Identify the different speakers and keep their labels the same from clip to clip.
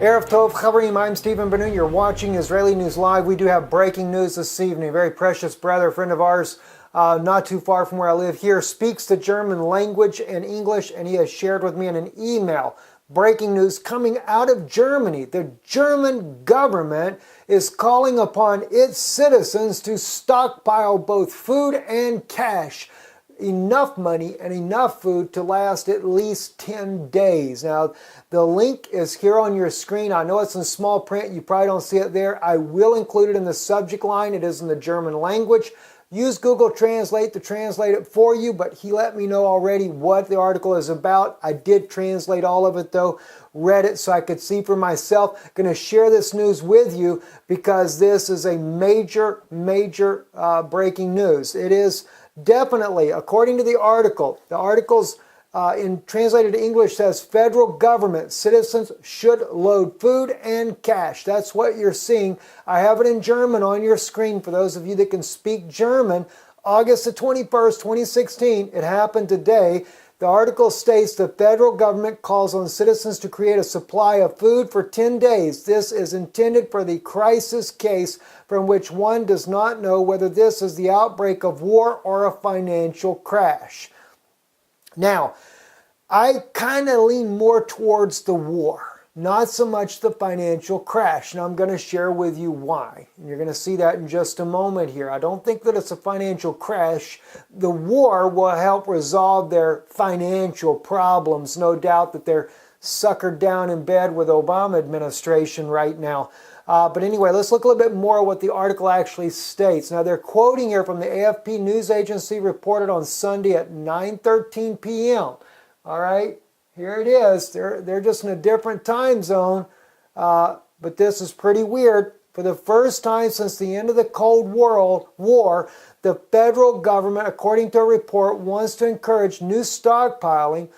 Speaker 1: Erev Tov Chaverim, I'm Stephen Ben-Nun. You're watching Israeli News Live. We do have breaking news this evening. A very precious brother, friend of ours, not too far from where I live here, speaks the German language and English, and he has shared with me in an email breaking news coming out of Germany. The German government is calling upon its citizens to stockpile both food and cash. Enough money and enough food to last at least 10 days. Now, the link is here on your screen. I know it's in small print. You probably don't see it there. I will include it in the subject line. It is in the German language. Use Google Translate to translate it for you, but he let me know already what the article is about. I did translate all of it though, read it so I could see for myself. Going to share this news with you because this is a major breaking news. It is definitely, according to the article's in translated to English says federal government citizens should load food and cash. That's what you're seeing. I have it in German on your screen for those of you that can speak German. August the 21st, 2016. It happened today. The article states the federal government calls on citizens to create a supply of food for 10 days. This is intended for the crisis case from which one does not know whether this is the outbreak of war or a financial crash. Now, I kind of lean more towards the war, not so much the financial crash. Now, I'm going to share with you why. And you're going to see that in just a moment here. I don't think that it's a financial crash. The war will help resolve their financial problems. No doubt that they're suckered down in bed with Obama administration right now. But anyway, let's look a little bit more at what the article actually states. Now, they're quoting here from the AFP news agency reported on Sunday at 9:13 p.m. All right, here it is. They're just in a different time zone, but this is pretty weird. For the first time since the end of the Cold War, the federal government, according to a report, wants to encourage new stockpiling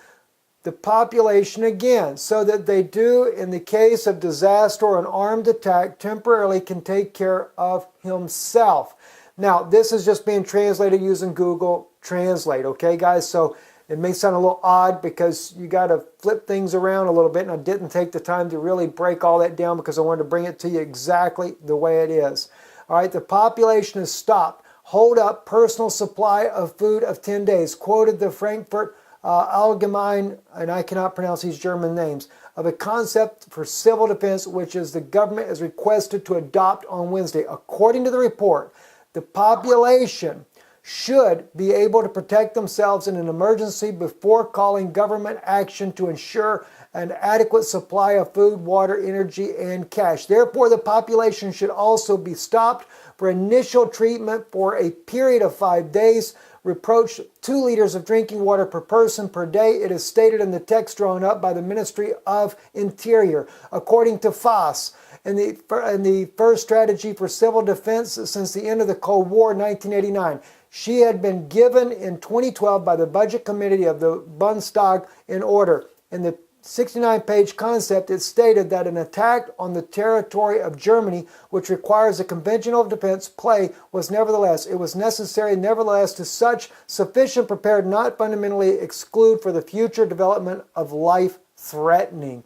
Speaker 1: the population again, so that they do, in the case of disaster or an armed attack, temporarily can take care of himself. Now, this is just being translated using Google Translate, okay, guys? So it may sound a little odd because you got to flip things around a little bit, and I didn't take the time to really break all that down because I wanted to bring it to you exactly the way it is. All right, the population has stopped. Hold up personal supply of food of 10 days, quoted the Frankfurt Allgemeine, and I cannot pronounce these German names, of a concept for civil defense, which is the government is requested to adopt on Wednesday. According to the report, the population should be able to protect themselves in an emergency before calling government action to ensure an adequate supply of food, water, energy, and cash. Therefore, the population should also be stopped for initial treatment for a period of 5 days. Reproach 2 liters of drinking water per person per day. It is stated in the text drawn up by the Ministry of Interior. According to FAS, in the first strategy for civil defense since the end of the Cold War in 1989, she had been given in 2012 by the Budget Committee of the Bundestag in order. In the 69-page concept, it stated that an attack on the territory of Germany, which requires a conventional defense play, was necessary nevertheless to such sufficient prepared, not fundamentally exclude for the future development of a life-threatening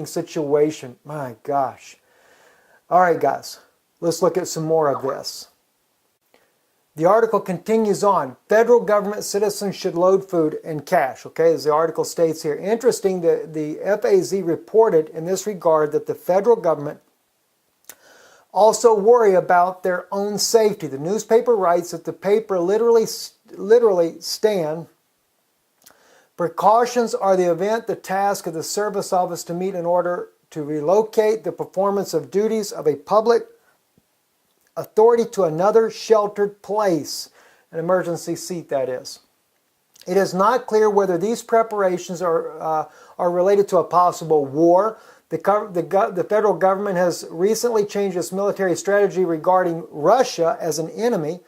Speaker 1: situation. My gosh. All right, guys, let's look at some more of this. The article continues on. Federal government citizens should load food and cash, okay, as the article states here. Interesting, the FAZ reported in this regard that the federal government also worry about their own safety. The newspaper writes that the paper literally stand, precautions are the task of the service office to meet in order to relocate the performance of duties of a public authority to another sheltered place, an emergency seat that is. It is not clear whether these preparations are related to a possible war. The federal government has recently changed its military strategy regarding Russia as an enemy.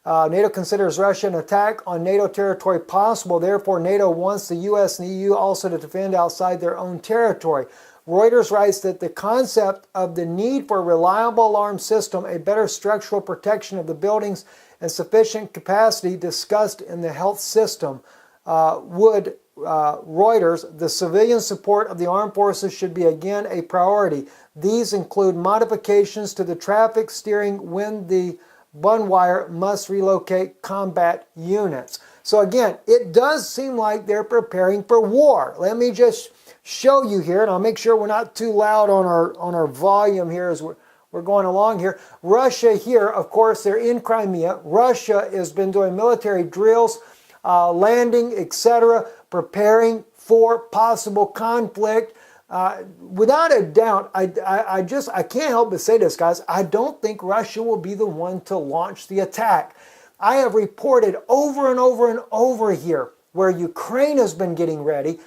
Speaker 1: NATO considers Russia an attack on NATO territory possible. Therefore, NATO wants the U.S. and the EU also to defend outside their own territory. Reuters writes that the concept of the need for a reliable alarm system, a better structural protection of the buildings, and sufficient capacity discussed in the health system would Reuters, the civilian support of the armed forces should be again a priority. These include modifications to the traffic steering when the Bunwire must relocate combat units. So again, it does seem like they're preparing for war. Let me just show you here, and I'll make sure we're not too loud on our volume here as we're going along here. Russia here, of course, they're in Crimea. Russia has been doing military drills, landing, etc., preparing for possible conflict. Without a doubt, I can't help but say this, guys. I don't think Russia will be the one to launch the attack. I have reported over and over and over here where Ukraine has been getting ready.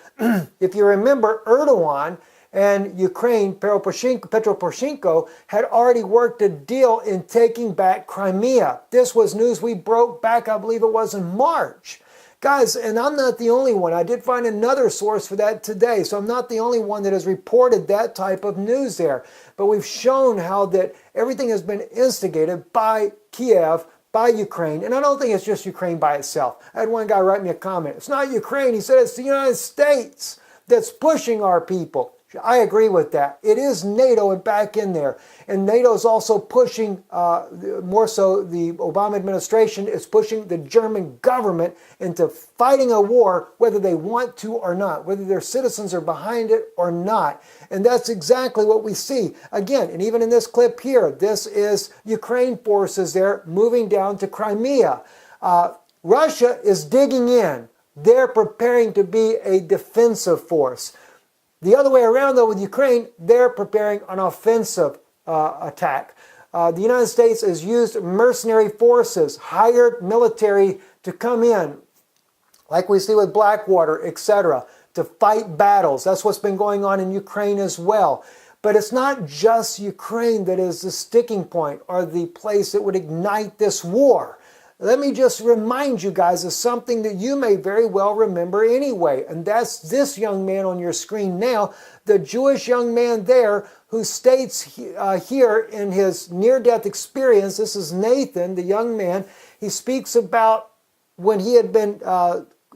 Speaker 1: If you remember, Erdogan and Ukraine, Petro Poroshenko, had already worked a deal in taking back Crimea. This was news we broke back, I believe it was in March. Guys, and I'm not the only one. I did find another source for that today, so I'm not the only one that has reported that type of news there. But we've shown how that everything has been instigated by Kiev, by Ukraine, and I don't think it's just Ukraine by itself. I had one guy write me a comment. It's not Ukraine. He said it's the United States that's pushing our people. I agree with that. It is NATO and back in there. And NATO is also pushing, more so the Obama administration is pushing the German government into fighting a war, whether they want to or not, whether their citizens are behind it or not. And that's exactly what we see. Again, and even in this clip here, this is Ukraine forces there moving down to Crimea. Russia is digging in. They're preparing to be a defensive force. The other way around, though, with Ukraine, they're preparing an offensive attack. The United States has used mercenary forces, hired military to come in, like we see with Blackwater, etc., to fight battles. That's what's been going on in Ukraine as well. But it's not just Ukraine that is the sticking point or the place that would ignite this war. Let me just remind you guys of something that you may very well remember anyway, and that's this young man on your screen now, the Jewish young man there who states here in his near-death experience. This is Nathan, the young man. He speaks about when he had been,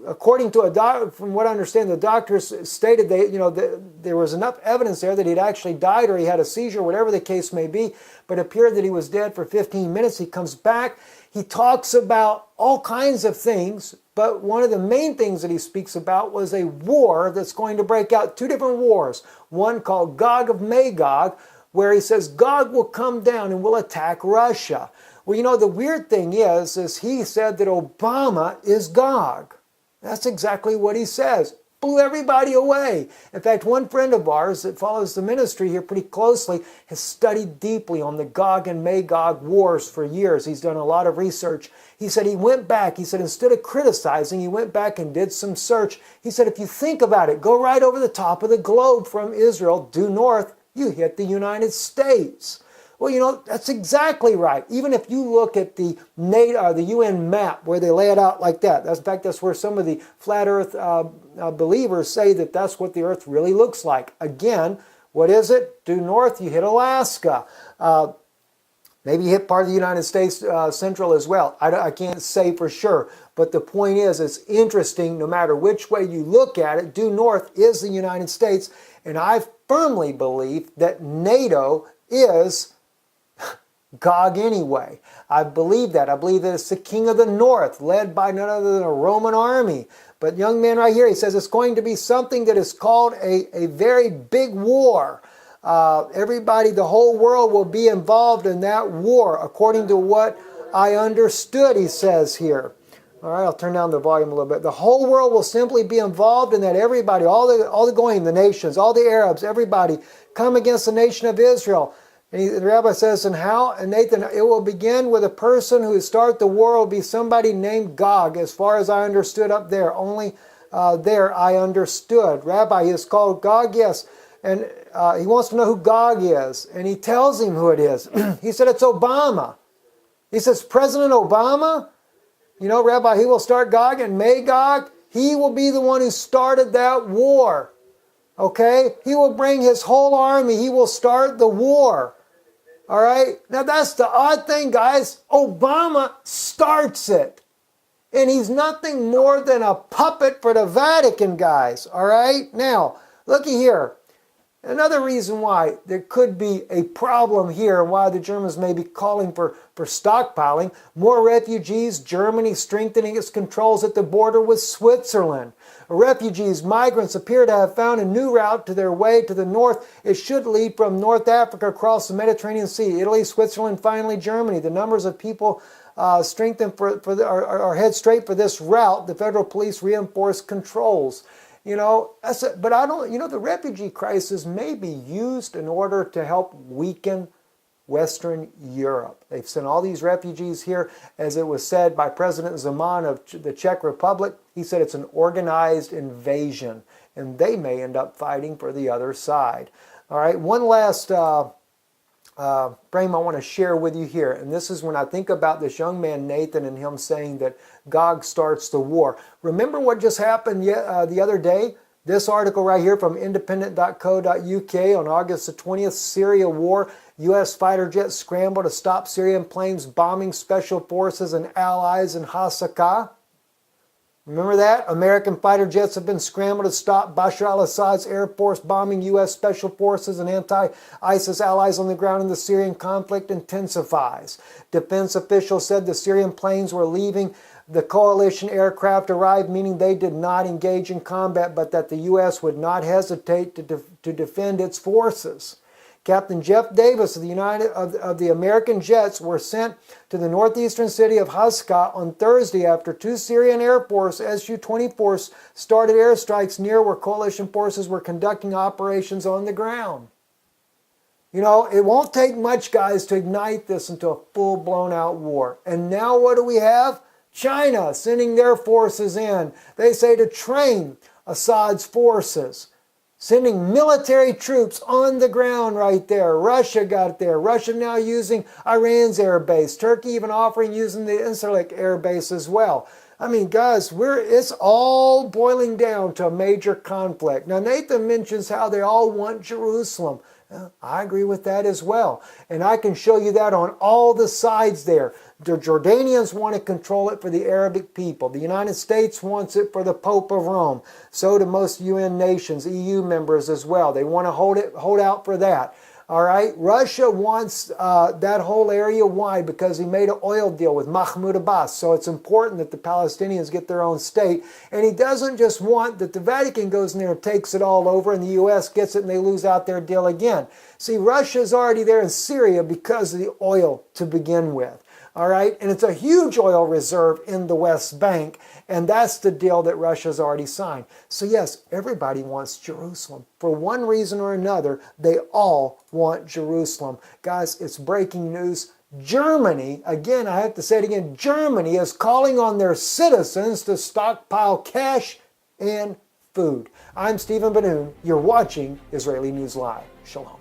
Speaker 1: according to a doctor, from what I understand, the doctors stated there was enough evidence there that he'd actually died or he had a seizure, whatever the case may be, but it appeared that he was dead for 15 minutes. He comes back. He talks about all kinds of things, but one of the main things that he speaks about was a war that's going to break out, two different wars. One called Gog of Magog, where he says Gog will come down and will attack Russia. Well, you know, the weird thing is he said that Obama is Gog. That's exactly what he says. Blew everybody away. In fact, one friend of ours that follows the ministry here pretty closely has studied deeply on the Gog and Magog wars for years. He's done a lot of research. He said he went back. He said instead of criticizing, he went back and did some search. He said if you think about it, go right over the top of the globe from Israel, due north, you hit the United States. Well, you know, that's exactly right. Even if you look at the UN map where they lay it out like that. In fact, that's where some of the flat earth believers say that that's what the earth really looks like. Again, what is it? Due north, you hit Alaska. Maybe you hit part of the United States central as well. I can't say for sure. But the point is, it's interesting no matter which way you look at it, due north is the United States. And I firmly believe that NATO is Gog anyway. I believe that. I believe that it's the king of the north, led by none other than a Roman army. But young man right here, he says it's going to be something that is called a very big war. Everybody, the whole world will be involved in that war, according to what I understood, he says here. All right, I'll turn down the volume a little bit. The whole world will simply be involved in that. Everybody, all the going, the nations, all the Arabs, everybody come against the nation of Israel. And the rabbi says, and how? And Nathan, it will begin with a person who start the war will be somebody named Gog, as far as I understood up there. Only there I understood. Rabbi, he is called Gog, yes. And he wants to know who Gog is. And he tells him who it is. He said, it's Obama. He says, President Obama, you know, Rabbi, he will start Gog and Magog. He will be the one who started that war. Okay? He will bring his whole army. He will start the war. All right? Now that's the odd thing, guys. Obama starts it. And he's nothing more than a puppet for the Vatican, guys. All right? Now, looky here. Another reason why there could be a problem here and why the Germans may be calling for stockpiling more refugees, Germany strengthening its controls at the border with Switzerland. Refugees, migrants appear to have found a new route to their way to the north. It should lead from North Africa across the Mediterranean Sea, Italy, Switzerland, finally Germany. The numbers of people strengthened are head straight for this route. The federal police reinforced controls. You know, but I don't, you know, the refugee crisis may be used in order to help weaken Western Europe. They've sent all these refugees here, as it was said by President Zeman of the Czech Republic. He said it's an organized invasion, and they may end up fighting for the other side. All right, one last frame I want to share with you here, and this is when I think about this young man Nathan and him saying that Gog starts the war. Remember what just happened the other day? This article right here from independent.co.uk on August the 20th, Syria war. U.S. fighter jets scramble to stop Syrian planes bombing special forces and allies in Hasakah. Remember that? American fighter jets have been scrambled to stop Bashar al-Assad's Air Force bombing U.S. Special Forces and anti-ISIS allies on the ground, and the Syrian conflict intensifies. Defense officials said the Syrian planes were leaving. The coalition aircraft arrived, meaning they did not engage in combat, but that the U.S. would not hesitate to defend its forces. Captain Jeff Davis of the American jets were sent to the northeastern city of Hasakah on Thursday after two Syrian Air Force Su-24s started airstrikes near where coalition forces were conducting operations on the ground. You know, it won't take much, guys, to ignite this into a full-blown out war. And now what do we have? China sending their forces in. They say to train Assad's forces. Sending military troops on the ground right there. Russia got there. Russia now using Iran's air base. Turkey even offering using the Incirlik air base as well. I mean, guys, it's all boiling down to a major conflict. Now, Nathan mentions how they all want Jerusalem. I agree with that as well. And I can show you that on all the sides there. The Jordanians want to control it for the Arabic people. The United States wants it for the Pope of Rome. So do most UN nations, EU members as well. They want to hold out for that. All right, Russia wants that whole area. Why? Because he made an oil deal with Mahmoud Abbas. So it's important that the Palestinians get their own state. And he doesn't just want that the Vatican goes in there and takes it all over and the U.S. gets it and they lose out their deal again. See, Russia's already there in Syria because of the oil to begin with. All right, and it's a huge oil reserve in the West Bank, and that's the deal that Russia's already signed. So yes, everybody wants Jerusalem. For one reason or another, they all want Jerusalem. Guys, it's breaking news. Germany, again, I have to say it again, Germany is calling on their citizens to stockpile cash and food. I'm Stephen Ben-Nun. You're watching Israeli News Live. Shalom.